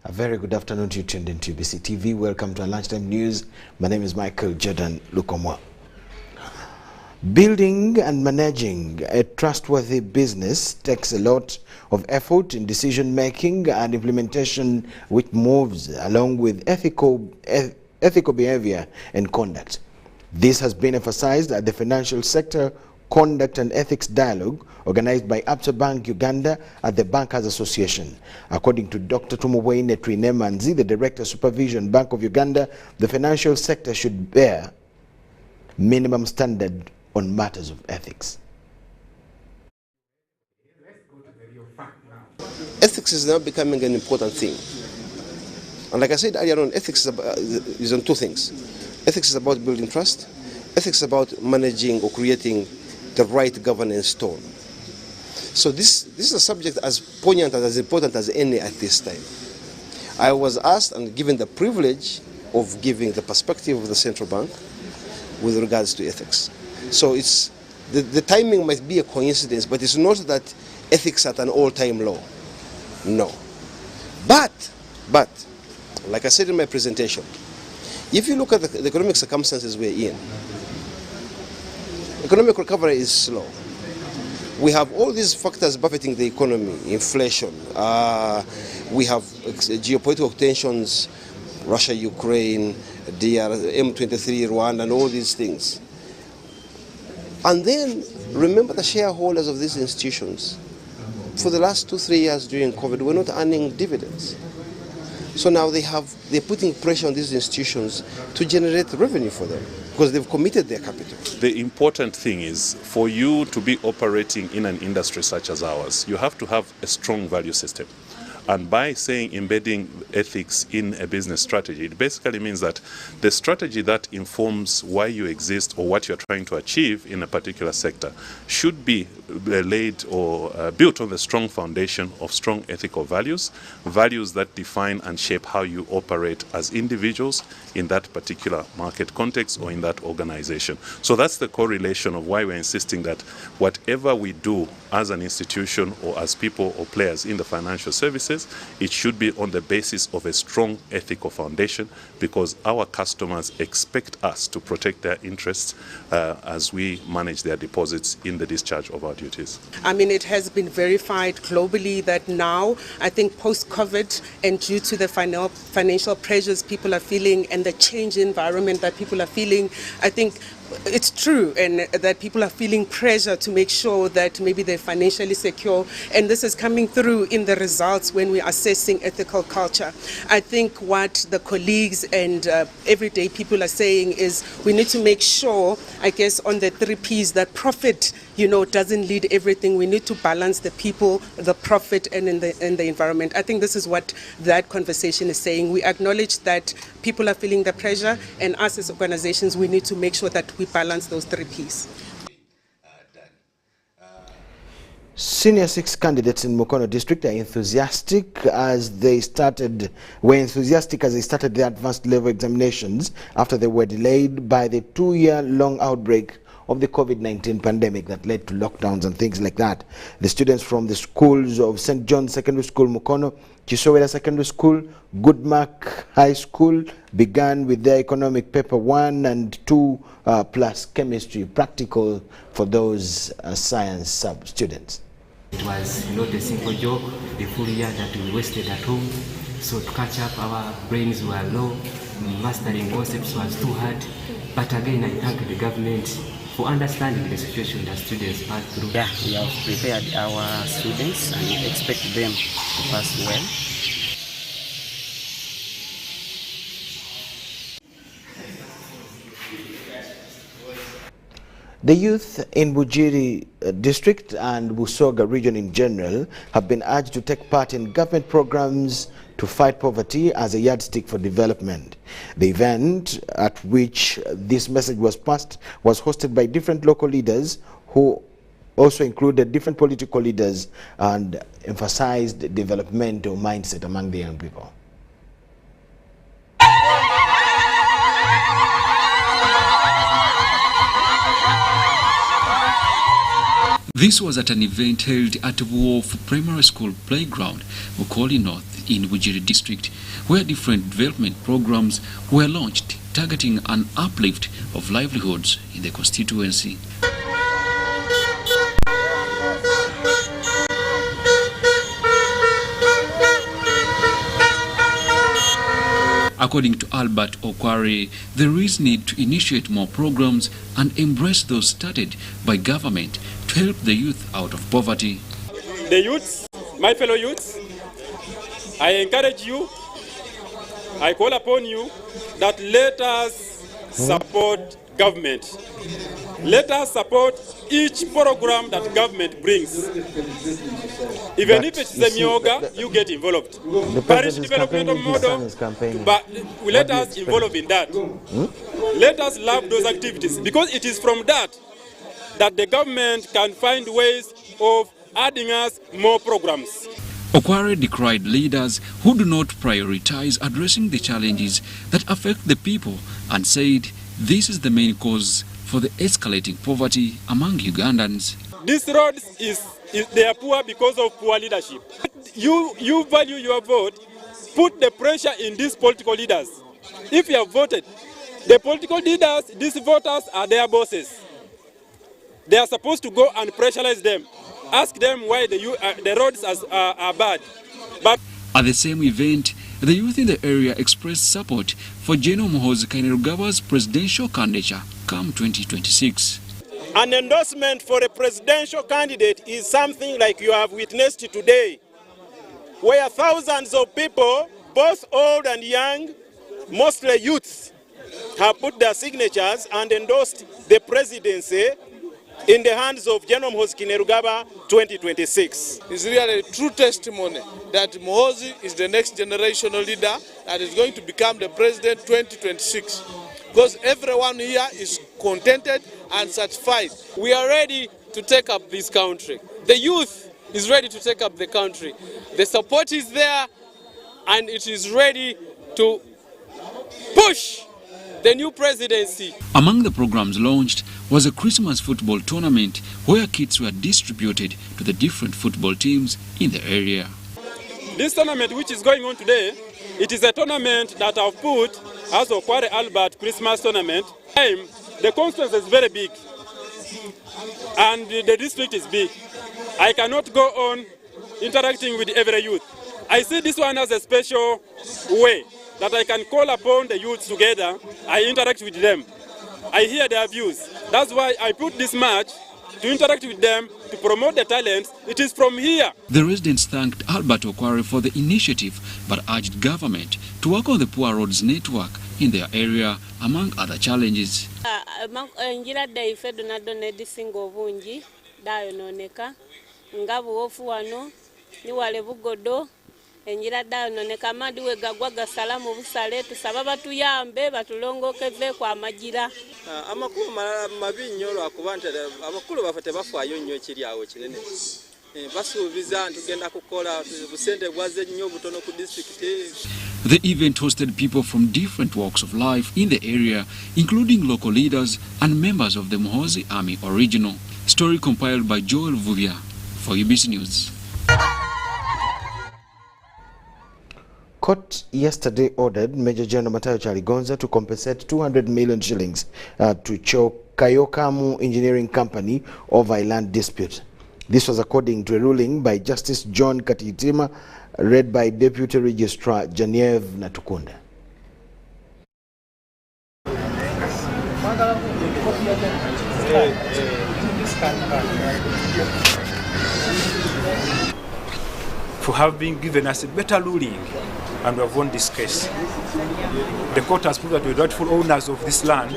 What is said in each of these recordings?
A very good afternoon to you tuned into UBC TV. Welcome to our lunchtime news. My name is Michael Jordan Lukomwa. Building and managing a trustworthy business takes a lot of effort in decision making and implementation, which moves along with ethical behavior and conduct. This has been emphasized at the Financial Sector Conduct and Ethics Dialogue organized by Absa Bank Uganda at the Bankers Association. According to Dr. Tumuwayne Twinemanzi, the Director of Supervision Bank of Uganda, the financial sector should bear minimum standard on matters of ethics. Ethics is now becoming an important thing. And like I said earlier on, ethics is on two things. Ethics is about building trust. Ethics is about managing or creating the right governance tone. So this is a subject as poignant and as important as any at this time. I was asked and given the privilege of giving the perspective of the central bank with regards to ethics. So it's the timing might be a coincidence, but it's not that ethics at an all-time low. No. But, like I said in my presentation, if you look at the economic circumstances we're in, economic recovery is slow. We have all these factors buffeting the economy, inflation, we have geopolitical tensions, Russia, Ukraine, M23, Rwanda, and all these things. And then remember the shareholders of these institutions, for the last 2-3 years during COVID, were not earning dividends. So now they're putting pressure on these institutions to generate revenue for them because they've committed their capital. The important thing is for you to be operating in an industry such as ours, you have to have a strong value system. And by saying embedding ethics in a business strategy, it basically means that the strategy that informs why you exist or what you're trying to achieve in a particular sector should be laid or built on the strong foundation of strong ethical values, values that define and shape how you operate as individuals in that particular market context or in that organization. So that's the correlation of why we're insisting that whatever we do as an institution or as people or players in the financial services, it should be on the basis of a strong ethical foundation because our customers expect us to protect their interests as we manage their deposits in the discharge of our duties. I mean, it has been verified globally that now, I think post-COVID and due to the financial pressures people are feeling and the change environment that people are feeling, I think it's true and that people are feeling pressure to make sure that maybe they're financially secure, and this is coming through in the results when we're assessing ethical culture. I think what the colleagues and everyday people are saying is we need to make sure, I guess, on the 3 Ps that profit, doesn't lead everything. We need to balance the people, the profit, and in the environment. I think this is what that conversation is saying. We acknowledge that people are feeling the pressure, and us as organizations, we need to make sure that we balance those 3 Ps. Senior 6 candidates in Mukono district are enthusiastic as they started their advanced level examinations after they were delayed by the 2-year-long outbreak of the COVID-19 pandemic that led to lockdowns and things like that. The students from the schools of St. John's Secondary School, Mukono, Kisowera Secondary School, Goodmark High School began with their economic paper 1 and 2 plus chemistry practical for those science sub students. It was not a simple job, the full year that we wasted at home. So to catch up, our brains were low, mastering concepts was too hard. But again, I thank the government for understanding the situation that students pass through. Yeah, we have prepared our students and we expect them to pass well. The youth in Bujjiri district and Busoga region in general have been urged to take part in government programs to fight poverty as a yardstick for development. The event at which this message was passed was hosted by different local leaders who also included different political leaders and emphasized developmental mindset among the young people. This was at an event held at Wolf Primary School Playground, Bukoli North in Bujjiri district, where different development programs were launched targeting an uplift of livelihoods in the constituency. According to Albert Okware, there is need to initiate more programs and embrace those started by government to help the youth out of poverty. The youths, my fellow youths, I encourage you, I call upon you that let us support government. Let us support each program that government brings. Even if it's semioga, you get involved. Parish development model, but let us involve in that. Let us love those activities, because it is from that the government can find ways of adding us more programs. Okware decried leaders who do not prioritize addressing the challenges that affect the people and said this is the main cause for the escalating poverty among Ugandans. These roads they are poor because of poor leadership. You value your vote, put the pressure in these political leaders. If you have voted, the political leaders, these voters are their bosses. They are supposed to go and pressurize them. Ask them why the roads are bad. But at the same event, the youth in the area expressed support for General Muhoozi Kainerugabwa's presidential candidature come 2026. An endorsement for a presidential candidate is something like you have witnessed today, where thousands of people, both old and young, mostly youths, have put their signatures and endorsed the presidency in the hands of General Muhoozi Kainerugabwa 2026. It's really a true testimony that Muhoozi is the next generational leader that is going to become the president 2026. Because everyone here is contented and satisfied. We are ready to take up this country. The youth is ready to take up the country. The support is there and it is ready to push the new presidency. Among the programs launched was a Christmas football tournament where kits were distributed to the different football teams in the area. This tournament which is going on today, it is a tournament that I've put as Okware Albert Christmas tournament. The constituency is very big and the district is big. I cannot go on interacting with every youth. I see this one as a special way that I can call upon the youths together. I interact with them. I hear their views. That's why I put this match to interact with them, to promote the talents. It is from here. The residents thanked Albert Okware for the initiative but urged government to work on the poor roads network in their area, among other challenges. Enjira dano ne kamadi we gagwa gasalamu busale tusaba batuyambe batulongokeze kwa majira amakulu mabinyoro akubante abakulu bafate bafwayo nnyo kiri awo kinene basuubiza ntugenda kukola busente bwaze nnyo butono ku district. The event hosted people from different walks of life in the area, including local leaders and members of the Muhoozi Army Original. Story compiled by Joel Vuvia for UBC News. Court yesterday ordered Major General Matayo Chaligonza to compensate 200 million shillings to Kayokamu Engineering Company over a land dispute. This was according to a ruling by Justice John Katitima, read by Deputy Registrar Genevieve Natukunda. For having given us a better ruling, and we have won this case. The court has proved that we're rightful owners of this land,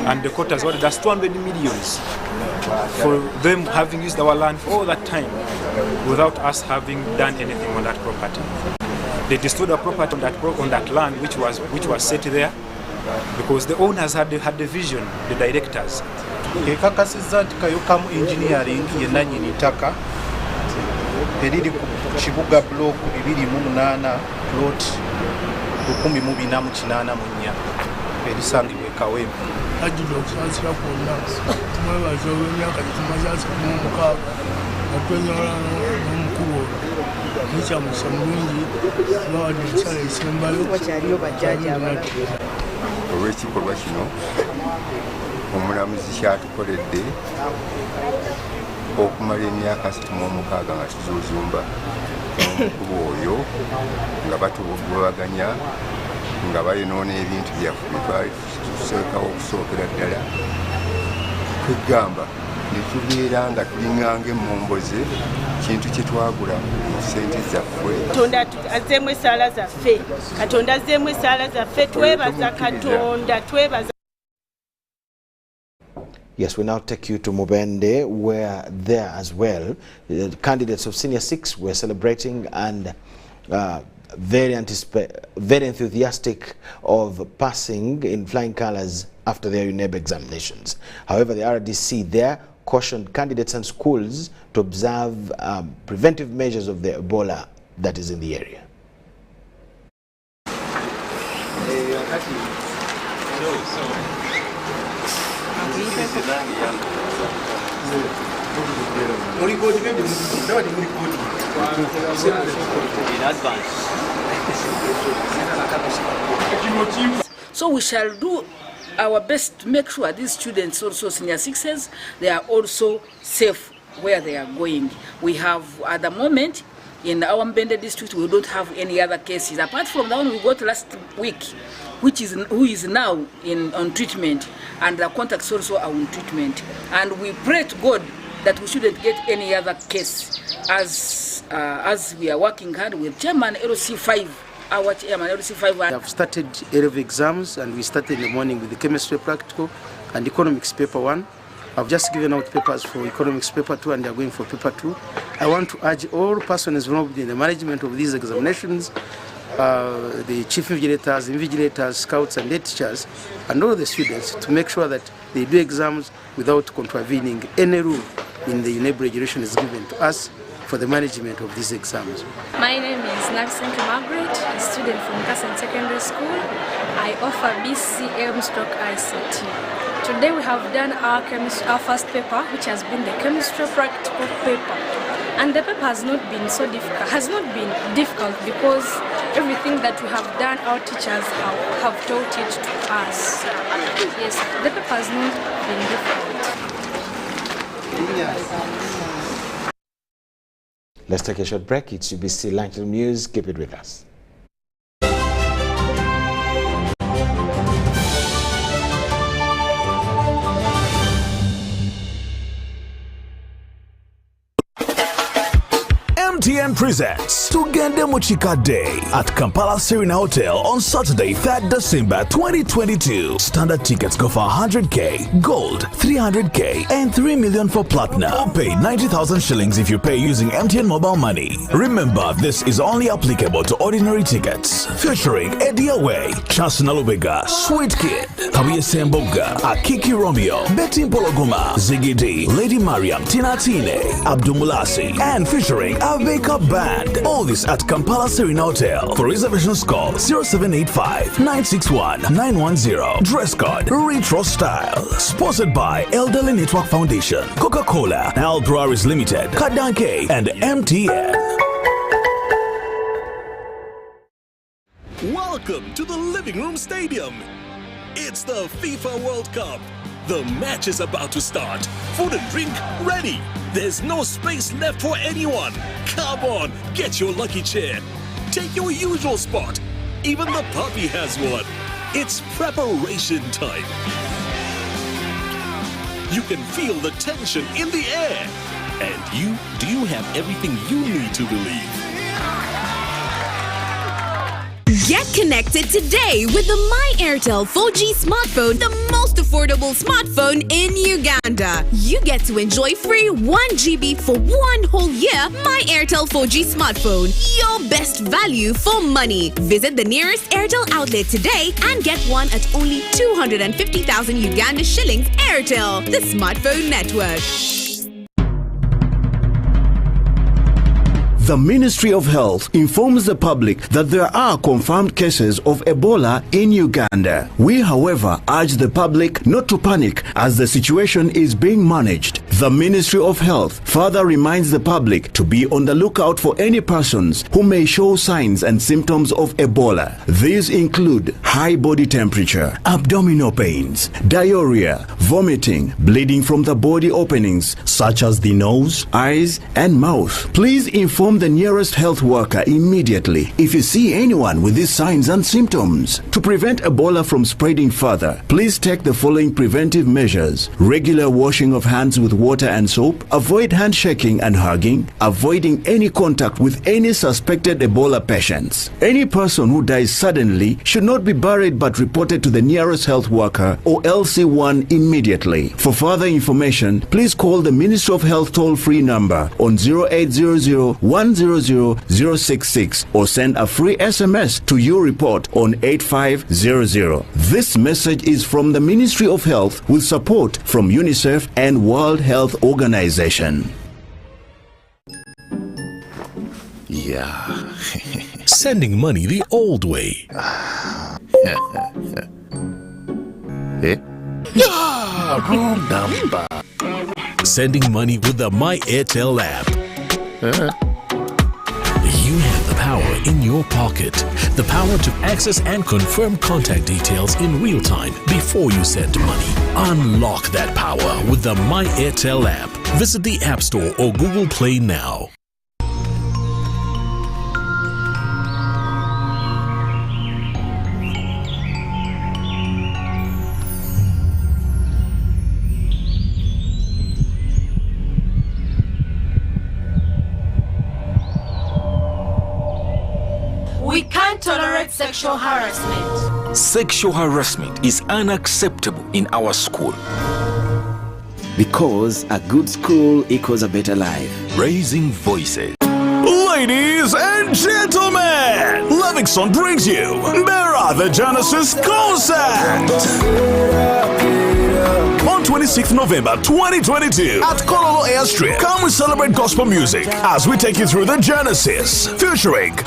and the court has awarded us 200 millions for them having used our land all that time without us having done anything on that property. They destroyed our property on that land which was set there because the owners had the vision, the directors. Ekakasiza nti Kayokamu Engineering yenna nnyini ttaka eriri ku Kibuga block 28 plot 1484. erisangibwa Kawempe. Ajjudde okusaasira kwonna tumwebaza olw'emyaka gye tumaze 36 nga twenyala n'omukulu ono nekyamusa mulungi bawadde ensala esembayo olw'ekikolwa kino omulamuzi kyatukoledde okumala emyaka 36 nga tuzuzumba omukulu oyo nga batubaganya nga bayonoona ebintu byaffe byetwaseekawo okusookera ddala twegamba ne tubeera nga tulinganga emmomboze kintu kye twagula mu ssente zaffe. Katonda azzeemu essaala zaffe, Katonda azzeemu essaala zaffe, twebaza Katonda, twebaza. Yes, we now take you to Mubende, where there as well, the candidates of Senior 6 were celebrating and very enthusiastic of passing in flying colors after their UNEB examinations. However, the RDC there cautioned candidates and schools to observe preventive measures of the Ebola that is in the area. So we shall do our best to make sure these students, also Senior 6s, they are also safe where they are going. We have, at the moment, in our Mbende district, we don't have any other cases. Apart from the one we got last week, who is now on treatment, and the contacts also are on treatment. And we pray to God that we shouldn't get any other case as we are working hard with Chairman LC5. Our Chairman LC5. We have started A-level exams, and we started in the morning with the chemistry practical and economics paper 1. I've just given out papers for economics paper 2, and they are going for paper 2. I want to urge all persons involved in the management of these examinations, the chief invigilators, scouts and day teachers, and all the students, to make sure that they do exams without contravening any rule in the UNEB regulation is given to us for the management of these exams. My name is Nabisenke Margaret, a student from Kassam Secondary School. I offer BCM/ICT. Today we have done our first paper, which has been the chemistry practical paper. And the paper has not been so difficult, because everything that we have done, our teachers have taught it to us. Yes, the paper has not been difficult. Let's take a short break. It's UBC Lunchtime News. Keep it with us. MTN presents Tugende Muchika Day at Kampala Serena Hotel on Saturday, 3rd December 2022. Standard tickets go for 100k, gold 300k, and 3 million for platinum. Or pay 90,000 shillings if you pay using MTN mobile money. Remember, this is only applicable to ordinary tickets. Featuring Eddie Away, Chasna Lubega, Sweet Kid, Kabiye Semboga, Akiki Romeo, Betty Pologuma, Ziggy D, Lady Mariam, Tina Tine, Abdumulasi, and featuring Wake-up band. All this at Kampala Serena Hotel. For reservations call 0785-961-910. Dress code Retro Style. Sponsored by Elderly Network Foundation, Coca-Cola, Al Breweries Limited, Kadanke, and MTN. Welcome to the Living Room Stadium. It's the FIFA World Cup. The match is about to start. Food and drink ready. There's no space left for anyone. Come on, get your lucky chair. Take your usual spot. Even the puppy has one. It's preparation time. You can feel the tension in the air. And do you have everything you need to believe? Get connected today with the My Airtel 4G smartphone, the most affordable smartphone in Uganda. You get to enjoy free 1 GB for 1 whole year. My Airtel 4G smartphone, your best value for money. Visit the nearest Airtel outlet today and get one at only 250,000 Uganda shillings. Airtel, the smartphone network. The Ministry of Health informs the public that there are confirmed cases of Ebola in Uganda. We, however, urge the public not to panic as the situation is being managed. The Ministry of Health further reminds the public to be on the lookout for any persons who may show signs and symptoms of Ebola. These include high body temperature, abdominal pains, diarrhea, vomiting, bleeding from the body openings such as the nose, eyes, and mouth. Please inform the nearest health worker immediately if you see anyone with these signs and symptoms. To prevent Ebola from spreading further, please take the following preventive measures: regular washing of hands with water and soap, avoid handshaking and hugging, avoiding any contact with any suspected Ebola patients. Any person who dies suddenly should not be buried but reported to the nearest health worker or LC1 immediately. For further information, please call the Ministry of Health toll-free number on 0800-100-066 or send a free SMS to your report on 8500. This message is from the Ministry of Health with support from UNICEF and World Health Organization. Yeah. Sending money the old way. Wrong number. Sending money with the My Airtel app. You have the power in your pocket. The power to access and confirm contact details in real time before you send money. Unlock that power with the My Airtel app. Visit the App Store or Google Play now. We can't tolerate sexual harassment. Sexual harassment is unacceptable in our school. Because a good school equals a better life. Raising voices. Ladies and gentlemen, Livingston brings you Bera the Genesis concert on 26th November 2022 at Kololo Airstrip. Come we celebrate gospel music as we take you through the Genesis, featuring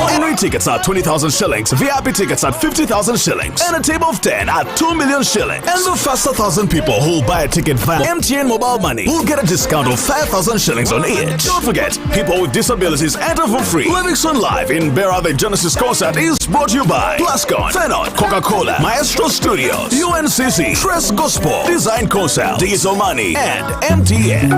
Ordinary tickets at 20,000 shillings, VIP tickets at 50,000 shillings, and a table of 10 at 2 million shillings. And the first 1,000 people who will buy a ticket via MTN mobile money will get a discount of 5,000 shillings on each. Don't forget, people with disabilities enter for free. Livingston Live in Bera the Genesis concert is brought to you by Plascon, Fenot, Coca-Cola, Maestro Studios, UNCC, Tress Gospel, Design Concert, Diesel Money, and MTN.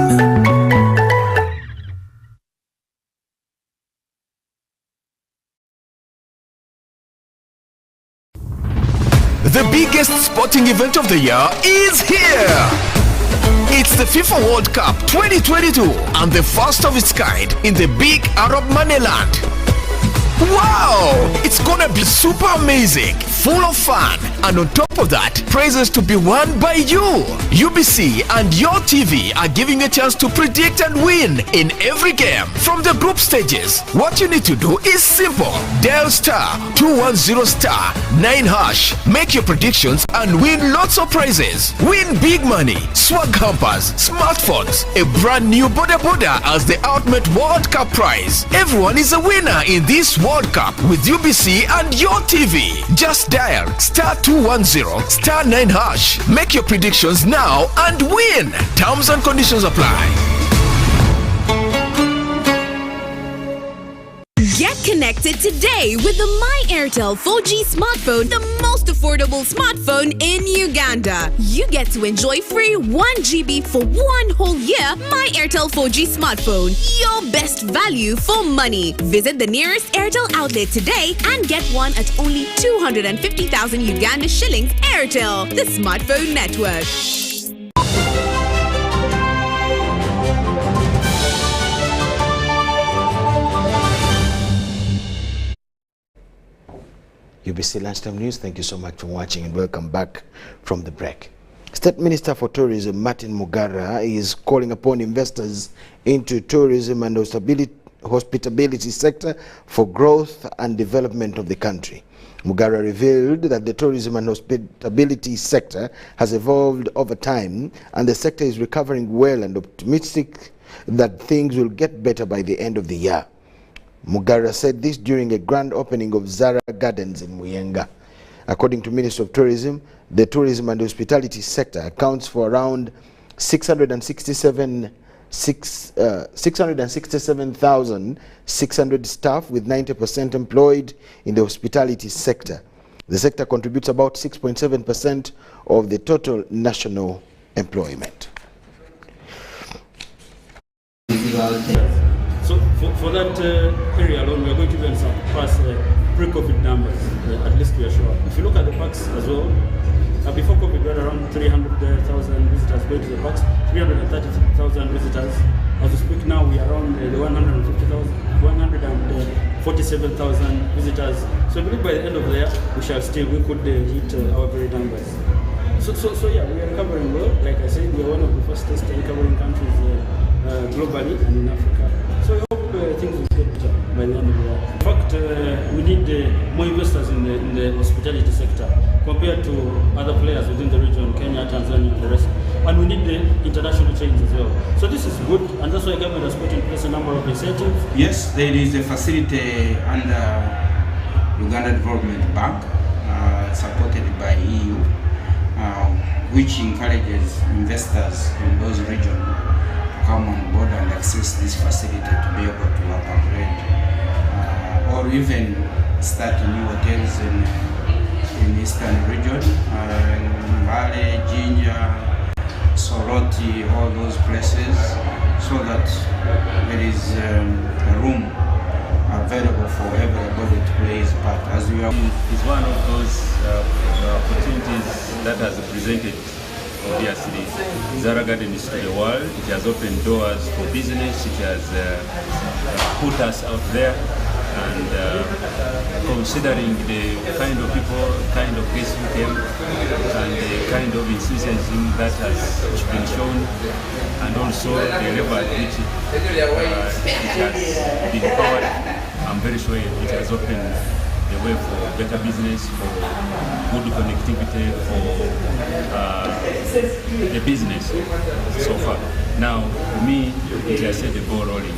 The biggest sporting event of the year is here. It's the FIFA World Cup 2022 and the first of its kind in the big Arab Moneyland. Wow! It's gonna be super amazing, full of fun, and on top of that, prizes to be won by you. UBC and your TV are giving a chance to predict and win in every game from the group stages. What you need to do is simple. Dial *210*9#. Make your predictions and win lots of prizes. Win big money, swag hampers, smartphones, a brand new Boda as the ultimate World Cup prize. Everyone is a winner in this World Cup with UBC and your TV. Just dial *210*9#. Make your predictions now and win. Terms and conditions apply. Get connected today with the My Airtel 4G smartphone, the most affordable smartphone in Uganda. You get to enjoy free 1 GB for 1 whole year. My Airtel 4G smartphone, your best value for money. Visit the nearest Airtel outlet today and get one at only 250,000 Uganda shillings. Airtel, the smartphone network. UBC Lunchtime News, thank you so much for watching and welcome back from the break. State Minister for Tourism Martin Mugara is calling upon investors into tourism and hospitality sector for growth and development of the country. Mugara revealed that the tourism and hospitality sector has evolved over time and the sector is recovering well and optimistic that things will get better by the end of the year. Mugara said this during a grand opening of Zara Gardens in Muyenga. According to Minister of Tourism, the tourism and hospitality sector accounts for around 667,600 staff, with 90% employed in the hospitality sector. The sector contributes about 6.7% of the total national employment. So for that area alone, we are going to even surpass pre-COVID numbers, at least we are sure. If you look at the parks as well, before COVID we had around 300,000 visitors going to the parks, 330,000 visitors. As we speak now, we are around the 147,000 visitors. So I believe by the end of the year, we could hit our very numbers. So yeah, we are recovering well. Like I said, we are one of the fastest recovering countries globally and in Africa. So I hope things will get better by the end of the year. In fact, we need more investors in the hospitality sector compared to other players within the region, Kenya, Tanzania, and the rest. And we need the international chains as well. So this is good, and that's why government has put in place a number of incentives. Yes, there is a facility under Uganda Development Bank, supported by EU, which encourages investors in those regions come on board and access this facility to be able to upgrade or even start new hotels in Eastern region, Mbale, Jinja, Soroti, all those places, so that there is room available for everybody to play his part. As we are, is one of those opportunities that has presented. Obviously, Zara Gardens to the world. It has opened doors for business. It has put us out there, and considering the kind of people, kind of guests who came, and the kind of enthusiasm that has been shown, and also the level at which it has been powered, I'm very sure it has opened the way for better business, for good connectivity, for the business so far. Now, for me, it has set the ball rolling.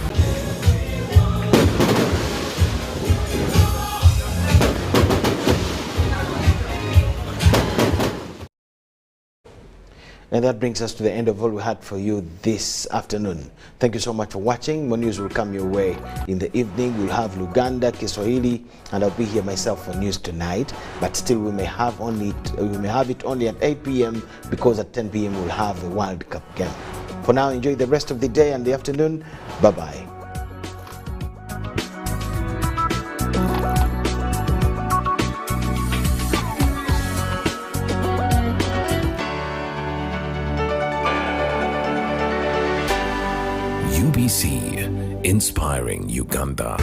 And that brings us to the end of all we had for you this afternoon. Thank you so much for watching. More news will come your way in the evening. We'll have Luganda, Kiswahili, and I'll be here myself for news tonight. But still, we may have it only at 8 p.m. because at 10 p.m. we'll have the World Cup game. For now, enjoy the rest of the day and the afternoon. Bye-bye. UBC, inspiring Uganda.